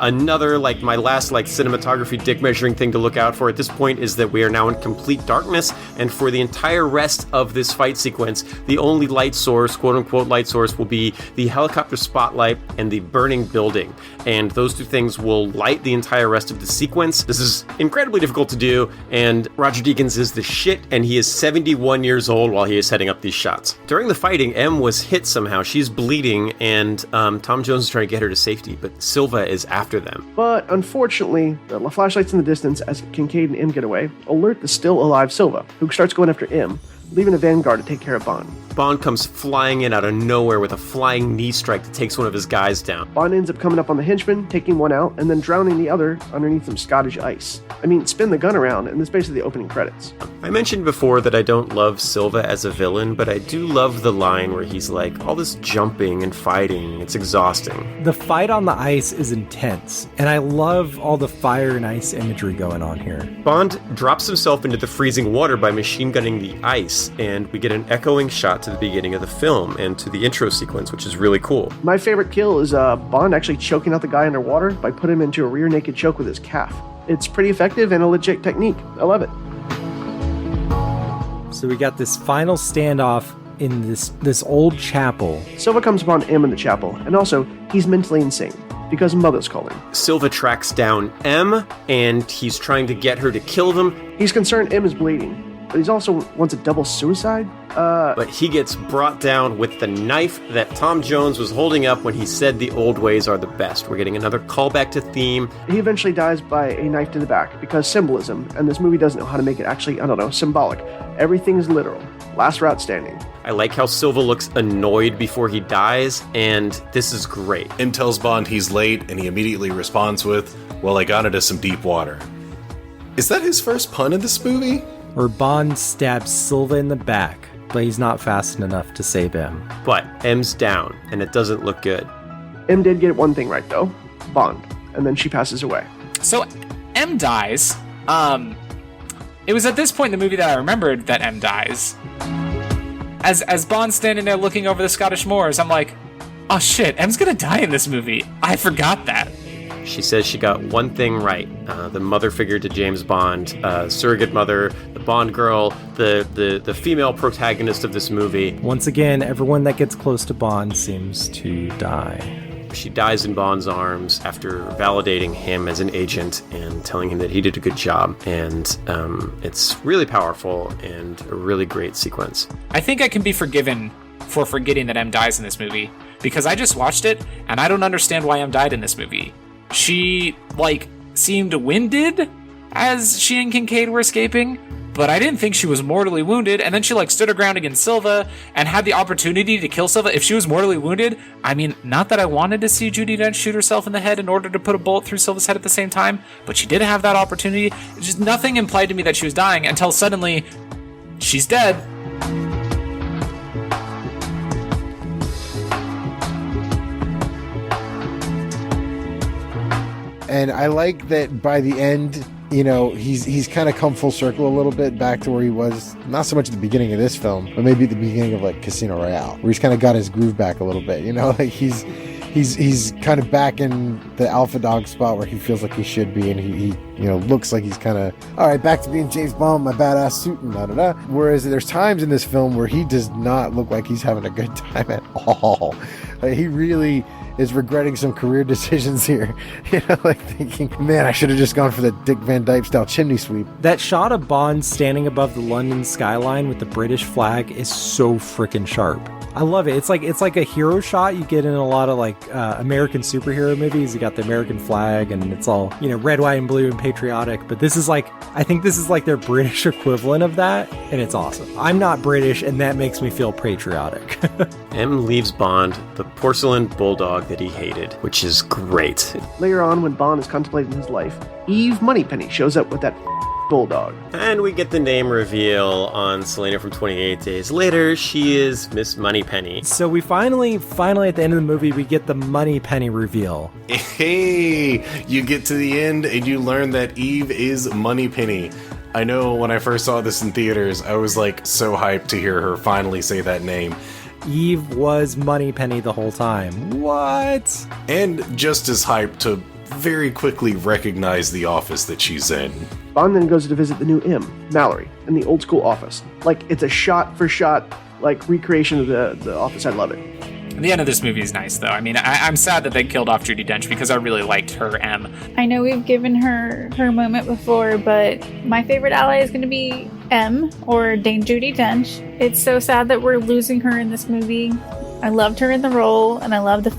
Another, my last, cinematography dick measuring thing to look out for at this point is that we are now in complete darkness, and for the entire rest of this fight sequence, the only light source, quote-unquote light source, will be the helicopter spotlight and the burning building. And those two things will light the entire rest of the sequence. This is incredibly difficult to do, and Roger Deakins is the shit, and he is 71 years old while he is setting up these shots. During the fighting, M was hit somehow. She's bleeding, and Tom Jones is trying to get her to safety, but Silva is after them. But unfortunately, the flashlights in the distance as Kincaid and M get away alert the still alive Silva, who starts going after M, leaving a vanguard to take care of Bond. Bond comes flying in out of nowhere with a flying knee strike that takes one of his guys down. Bond ends up coming up on the henchman, taking one out, and then drowning the other underneath some Scottish ice. Spin the gun around, and that's basically the opening credits. I mentioned before that I don't love Silva as a villain, but I do love the line where he's like, all this jumping and fighting, it's exhausting. The fight on the ice is intense, and I love all the fire and ice imagery going on here. Bond drops himself into the freezing water by machine gunning the ice, and we get an echoing shot to the beginning of the film and to the intro sequence, which is really cool. My favorite kill is Bond actually choking out the guy underwater by putting him into a rear naked choke with his calf. It's pretty effective and a legit technique. I love it. So we got this final standoff in this old chapel. Silva comes upon M in the chapel, and also, he's mentally insane, because Mother's calling. Silva tracks down M, and he's trying to get her to kill them. He's concerned M is bleeding, but he's also wants a double suicide. But he gets brought down with the knife that Tom Jones was holding up when he said the old ways are the best. We're getting another callback to theme. He eventually dies by a knife to the back because symbolism, and this movie doesn't know how to make it actually, symbolic. Everything's literal. Last route standing. I like how Silva looks annoyed before he dies, and this is great. M tells Bond he's late, and he immediately responds with, "Well, I got into some deep water." Is that his first pun in this movie? Where Bond stabs Silva in the back, but he's not fast enough to save him. But M's down, and it doesn't look good. M did get one thing right, though. Bond. And then she passes away. So M dies. It was at this point in the movie that I remembered that M dies. As Bond's standing there looking over the Scottish moors, I'm like, oh shit, M's gonna die in this movie. I forgot that. She says she got one thing right. The mother figure to James Bond, surrogate mother, the Bond girl, the female protagonist of this movie. Once again, everyone that gets close to Bond seems to die. She dies in Bond's arms after validating him as an agent and telling him that he did a good job. And it's really powerful and a really great sequence. I think I can be forgiven for forgetting that M dies in this movie, because I just watched it and I don't understand why M died in this movie. She, seemed winded as she and Kincaid were escaping, but I didn't think she was mortally wounded, and then she, stood her ground against Silva and had the opportunity to kill Silva. If she was mortally wounded, I mean, not that I wanted to see Judi Dench shoot herself in the head in order to put a bullet through Silva's head at the same time, but she did have that opportunity. Just nothing implied to me that she was dying until suddenly, she's dead. And I like that by the end, he's kind of come full circle a little bit back to where he was, not so much at the beginning of this film, but maybe at the beginning of Casino Royale, where he's kind of got his groove back a little bit. He's kind of back in the alpha dog spot where he feels like he should be, and he looks like he's kind of all right, back to being James Bond, my badass suit and da da da. Whereas there's times in this film where he does not look like he's having a good time at all. He really is regretting some career decisions here. Thinking, man, I should have just gone for the Dick Van Dyke style chimney sweep. That shot of Bond standing above the London skyline with the British flag is so freaking sharp. I love it. It's like a hero shot you get in a lot of American superhero movies. You got the American flag and it's all, red, white, and blue and patriotic. But this is I think this is their British equivalent of that, and it's awesome. I'm not British, and that makes me feel patriotic. M leaves Bond the porcelain bulldog that he hated, which is great. Later on, when Bond is contemplating his life, Eve Moneypenny shows up with that bulldog. And we get the name reveal on Selena from 28 Days Later. She is Miss Moneypenny. So we finally at the end of the movie, we get the Moneypenny reveal. Hey, you get to the end and you learn that Eve is Moneypenny. I know when I first saw this in theaters, I was so hyped to hear her finally say that name. Eve was Moneypenny the whole time. What? And just as hyped to very quickly recognize the office that she's in. Bond then goes to visit the new M, Mallory, in the old school office. It's a shot-for-shot, recreation of the office. I love it. The end of this movie is nice, though. I mean, I'm sad that they killed off Judi Dench because I really liked her M. I know we've given her moment before, but my favorite ally is going to be M, or Dame Judi Dench. It's so sad that we're losing her in this movie. I loved her in the role, and I love the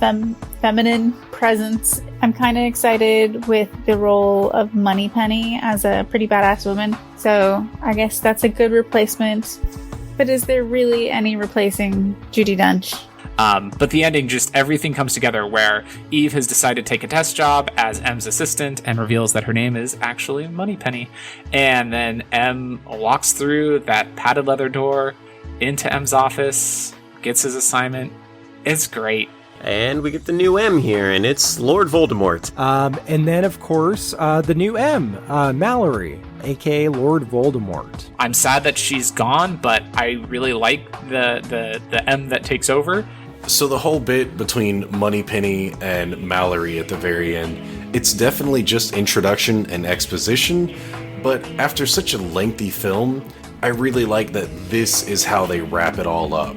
feminine presence. I'm kind of excited with the role of Moneypenny as a pretty badass woman, so I guess that's a good replacement. But is there really any replacing Judi Dench? But the ending, just everything comes together where Eve has decided to take a test job as M's assistant and reveals that her name is actually Moneypenny. And then M walks through that padded leather door into M's office, gets his assignment. It's great. And we get the new M here, and it's Lord Voldemort. And then, of course, the new M, Mallory, aka Lord Voldemort. I'm sad that she's gone, but I really like the M that takes over. So the whole bit between Moneypenny and Mallory at the very end, it's definitely just introduction and exposition, but after such a lengthy film, I really like that this is how they wrap it all up.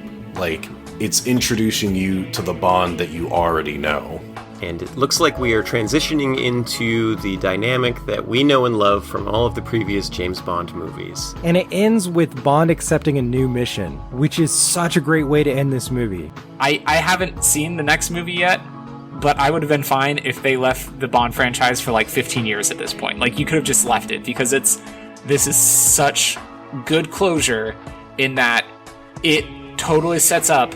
It's introducing you to the Bond that you already know. And it looks like we are transitioning into the dynamic that we know and love from all of the previous James Bond movies. And it ends with Bond accepting a new mission, which is such a great way to end this movie. I haven't seen the next movie yet, but I would have been fine if they left the Bond franchise for like 15 years at this point. Like, you could have just left it, because this is such good closure in that it totally sets up,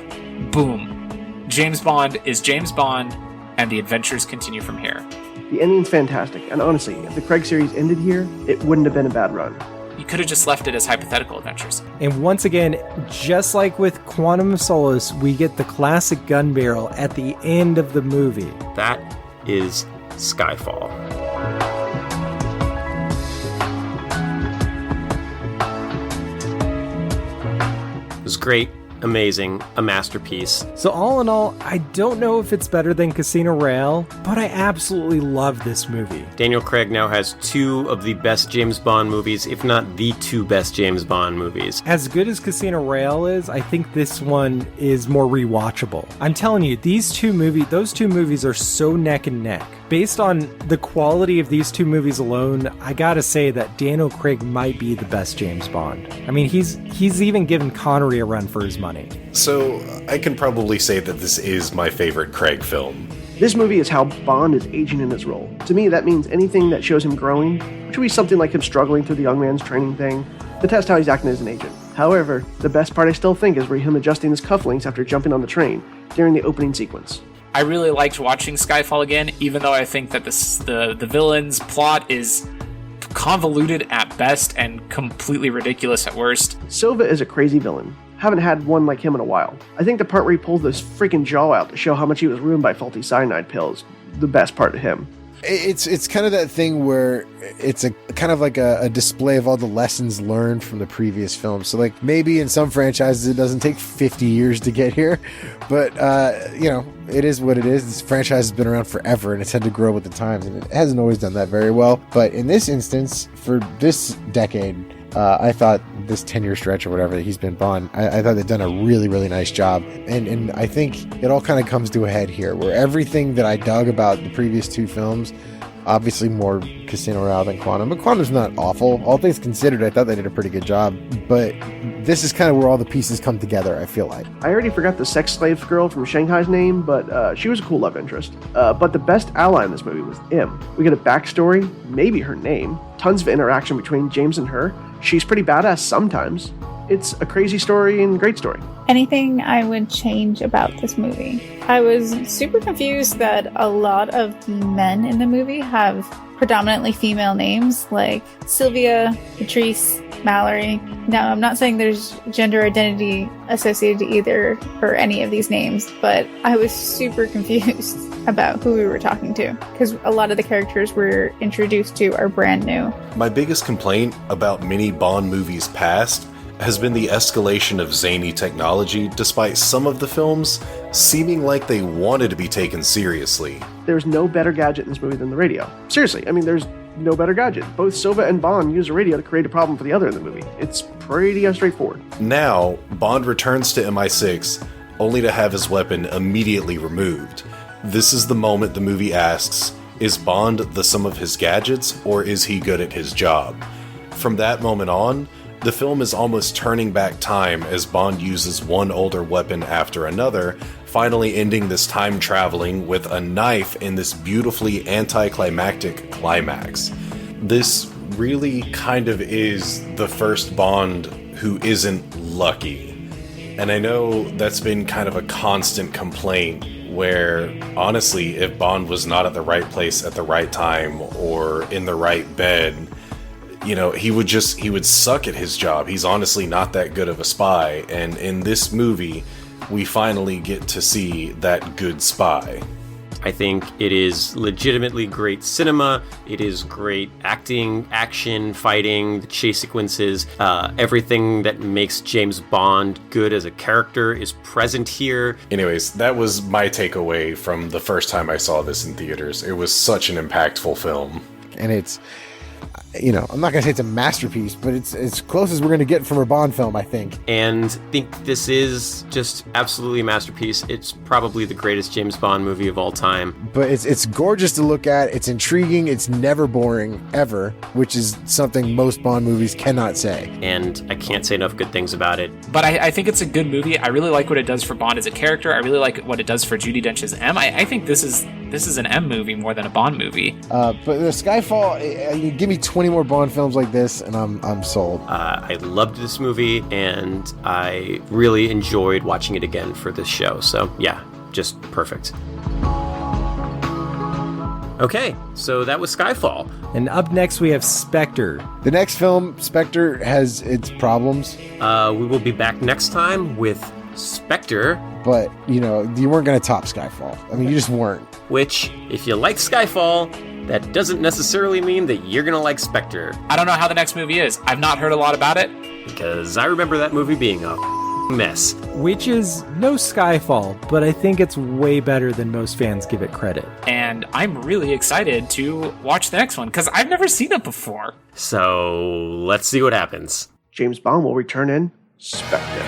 boom, James Bond is James Bond, and the adventures continue from here. The ending's fantastic, and honestly, if the Craig series ended here, it wouldn't have been a bad run. You could have just left it as hypothetical adventures. And once again, just like with Quantum of Solace, we get the classic gun barrel at the end of the movie. That is Skyfall. It was great. Amazing, a masterpiece. So all in all, I don't know if it's better than Casino Royale, but I absolutely love this movie. Daniel Craig now has 2 of the best James Bond movies, if not the 2 best James Bond movies. As good as Casino Royale is, I think this one is more rewatchable. I'm telling you, those two movies are so neck and neck. Based on the quality of these 2 movies alone, I gotta say that Daniel Craig might be the best James Bond. I mean, he's even given Connery a run for his money. So, I can probably say that this is my favorite Craig film. This movie is how Bond is aging in his role. To me, that means anything that shows him growing, which would be something like him struggling through the young man's training thing, to test how he's acting as an agent. However, the best part I still think is him adjusting his cufflinks after jumping on the train during the opening sequence. I really liked watching Skyfall again, even though I think that the villain's plot is convoluted at best and completely ridiculous at worst. Silva is a crazy villain. Haven't had one like him in a while. I think the part where he pulls this freaking jaw out to show how much he was ruined by faulty cyanide pills, the best part of him. It's kind of that thing where it's a kind of like a display of all the lessons learned from the previous films. So like maybe in some franchises it doesn't take 50 years to get here, but it is what it is. This franchise has been around forever and it's had to grow with the times, and it hasn't always done that very well. But in this instance, for this decade, I thought this 10-year stretch or whatever that he's been Bond, I thought they've done a really, really nice job. And I think it all kind of comes to a head here, where everything that I dug about the previous 2 films, obviously more Casino Royale than Quantum, but Quantum's not awful. All things considered, I thought they did a pretty good job. But this is kind of where all the pieces come together, I feel like. I already forgot the sex slave girl from Shanghai's name, but she was a cool love interest. But the best ally in this movie was M. We get a backstory, maybe her name, tons of interaction between James and her. She's pretty badass sometimes. It's a crazy story and great story. Anything I would change about this movie? I was super confused that a lot of the men in the movie have predominantly female names, like Sylvia, Patrice, Mallory. Now, I'm not saying there's gender identity associated to either or any of these names, but I was super confused about who we were talking to, because a lot of the characters we're introduced to are brand new. My biggest complaint about many Bond movies past has been the escalation of zany technology, despite some of the films seeming like they wanted to be taken seriously. There's no better gadget in this movie than the radio. Seriously, I mean, there's no better gadget. Both Silva and Bond use a radio to create a problem for the other in the movie. It's pretty straightforward. Now, Bond returns to MI6 only to have his weapon immediately removed. This is the moment the movie asks, is Bond the sum of his gadgets, or is he good at his job? From that moment on, the film is almost turning back time as Bond uses one older weapon after another, finally ending this time traveling with a knife in this beautifully anticlimactic climax. This really kind of is the first Bond who isn't lucky. And I know that's been kind of a constant complaint, where honestly, if Bond was not at the right place at the right time or in the right bed, he would suck at his job. He's honestly not that good of a spy. And in this movie, we finally get to see that good spy. I think it is legitimately great cinema. It is great acting, action, fighting, the chase sequences. Everything that makes James Bond good as a character is present here. Anyways, that was my takeaway from the first time I saw this in theaters. It was such an impactful film. And you know, I'm not going to say it's a masterpiece, but it's as close as we're going to get from a Bond film, I think. And I think this is just absolutely a masterpiece. It's probably the greatest James Bond movie of all time. But it's gorgeous to look at. It's intriguing. It's never boring, ever, which is something most Bond movies cannot say. And I can't say enough good things about it. But I think it's a good movie. I really like what it does for Bond as a character. I really like what it does for Judi Dench's M. I think this is an M movie more than a Bond movie. But the Skyfall, you give me 20 more Bond films like this, and I'm sold. I loved this movie, and I really enjoyed watching it again for this show. So yeah, just perfect. Okay, so that was Skyfall. And up next we have Spectre. The next film, Spectre, has its problems. We will be back next time with Spectre. But, you know, you weren't going to top Skyfall. I mean, you just weren't. Which, if you like Skyfall, that doesn't necessarily mean that you're going to like Spectre. I don't know how the next movie is. I've not heard a lot about it. Because I remember that movie being a mess. Which is no Skyfall, but I think it's way better than most fans give it credit. And I'm really excited to watch the next one, because I've never seen it before. So, let's see what happens. James Bond will return in Spectre.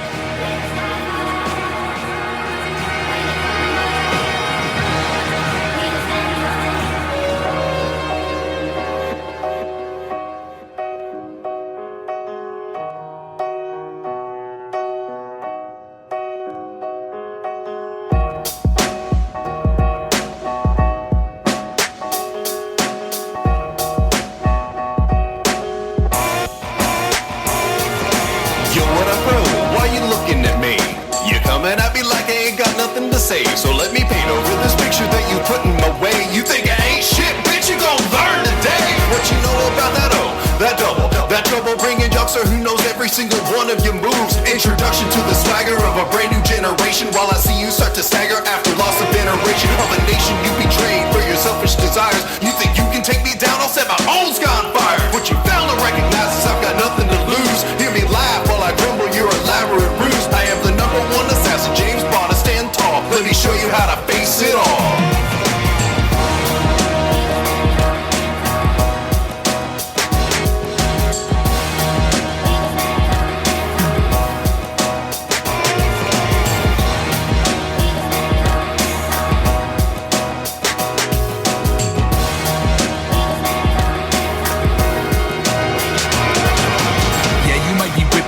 So let me paint over this picture that you put in my way. You think I ain't shit, bitch, you gon' learn today. What you know about that O, that double, that trouble bringing youngster who knows every single one of your moves. Introduction to the swagger of a brand new generation. While I see you start to stagger after loss of veneration of a nation you betrayed for your selfish desires. You think you can take me down? I'll set my own sky on fire. What you fail to recognize is I've got nothing to lose. Hear me laugh while I grumble your elaborate ruse. I am the #1 assassin, James Bond. I stand tall. Let me show you how to face it all.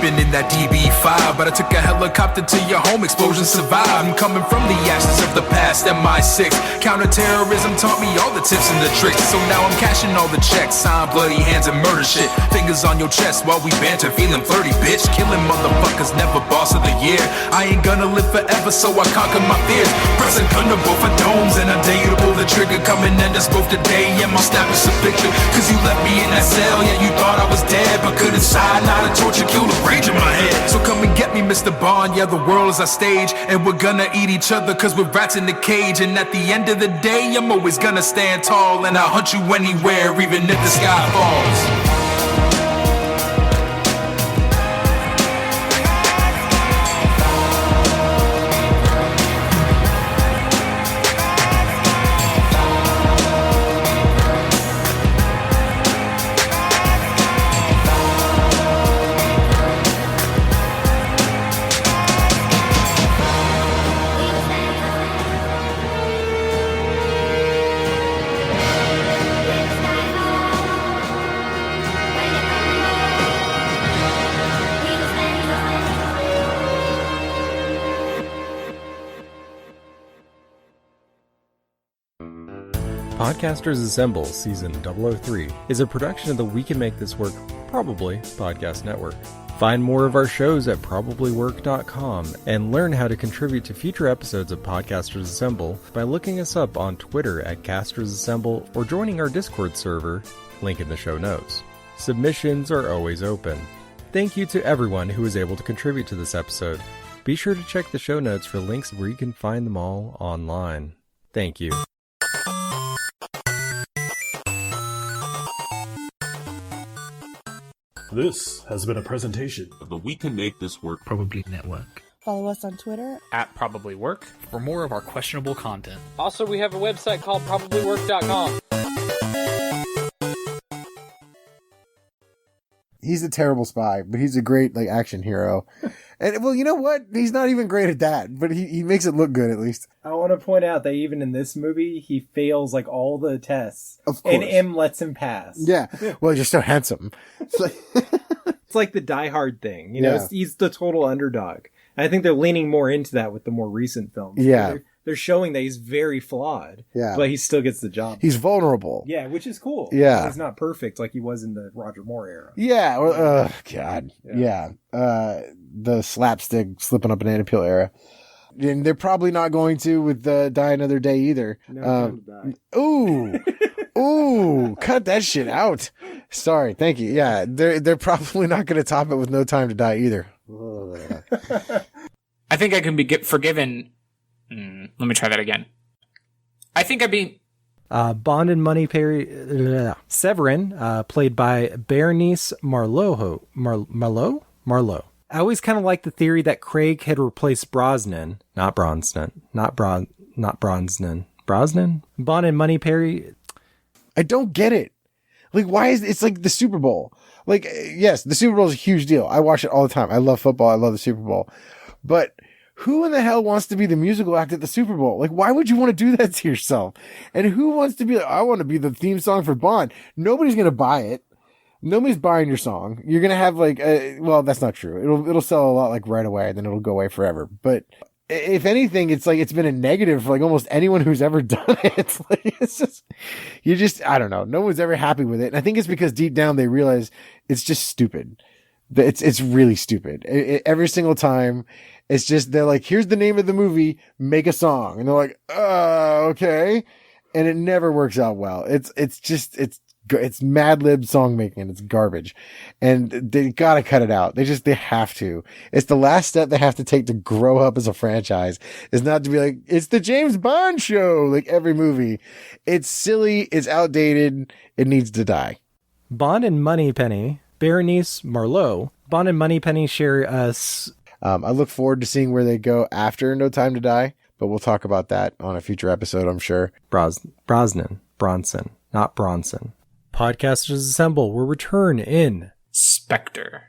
In that DB5, but I took a helicopter to your home, explosion survived. I'm coming from the ashes of the past, MI6. Counterterrorism taught me all the tips and the tricks, so now I'm cashing all the checks. Sign bloody hands and murder shit. Fingers on your chest while we banter, feeling flirty, bitch. Killing motherfuckers, never boss of the year. I ain't gonna live forever, so I conquer my fears. Pressing gun to both for domes and undateable. The trigger coming and us both today. Yeah, my snap is a picture, cause you left me in that cell. Yeah, you thought I was dead, but couldn't sign out of torture, kill the rage in my head. So come and get me, Mr. Bond. Yeah, the world is our stage, and we're gonna eat each other cause we're rats in the cage. And at the end of the day, I'm always gonna stand tall, and I'll hunt you anywhere, even if the sky falls. Podcasters Assemble Season 003 is a production of the We Can Make This Work Probably Podcast Network. Find more of our shows at probablywork.com and learn how to contribute to future episodes of Podcasters Assemble by looking us up on Twitter at Casters Assemble or joining our Discord server, link in the show notes. Submissions are always open. Thank you to everyone who was able to contribute to this episode. Be sure to check the show notes for links where you can find them all online. Thank you. This has been a presentation of the We Can Make This Work Probably Network. Follow us on Twitter at Probably Work for more of our questionable content. Also, we have a website called probablywork.com. He's a terrible spy, but he's a great like action hero. And well, you know what? He's not even great at that, but he makes it look good at least. I want to point out that even in this movie, he fails like all the tests. Of course. And M lets him pass. Yeah. Well, you're so handsome. It's like, It's like the Die Hard thing. You know, Yeah. he's the total underdog. And I think they're leaning more into that with the more recent films. Yeah. They're showing that he's very flawed. Yeah. But he still gets the job. he's vulnerable. Yeah, which is cool. Yeah. He's not perfect like he was in the Roger Moore era. Yeah. Well, God. Yeah. The slapstick slipping a banana peel era. And they're probably not going to with Die Another Day either. Ooh. Ooh, cut that shit out. Sorry, thank you. Yeah, they're probably not going to top it with No Time to Die either. I think I can be forgiven. Let me try that again. I think I'd be. Bond and Severin, played by Berenice Marlowe. Marlowe. I always kind of like the theory that Craig had replaced Brosnan. Brosnan. Bond and Moneypenny. I don't get it. Like, why is it's like the Super Bowl? Like, yes, the Super Bowl is a huge deal. I watch it all the time. I love football. I love the Super Bowl. But who in the hell wants to be the musical act at the Super Bowl? Like, why would you want to do that to yourself? And who wants to be like, I want to be the theme song for Bond? Nobody's going to buy it. Nobody's buying your song. You're going to have like, well, that's not true. It'll sell a lot like right away, then it'll go away forever. But if anything, it's like, it's been a negative for like almost anyone who's ever done it. Like, I don't know. No one's ever happy with it. And I think it's because deep down they realize it's just stupid. It's really stupid. Every single time it's just, they're like, here's the name of the movie, make a song. And they're like, okay. And it never works out well. It's Mad Lib song making. It's garbage. And they gotta cut it out. They have to. It's the last step they have to take to grow up as a franchise. Is not to be like, it's the James Bond show, like every movie. It's silly. It's outdated. It needs to die. Bond and Moneypenny, Berenice Marlowe. Bond and Moneypenny share us. I look forward to seeing where they go after No Time to Die, but we'll talk about that on a future episode, I'm sure. Bronson, not Bronson. Podcasters Assemble will return in Spectre.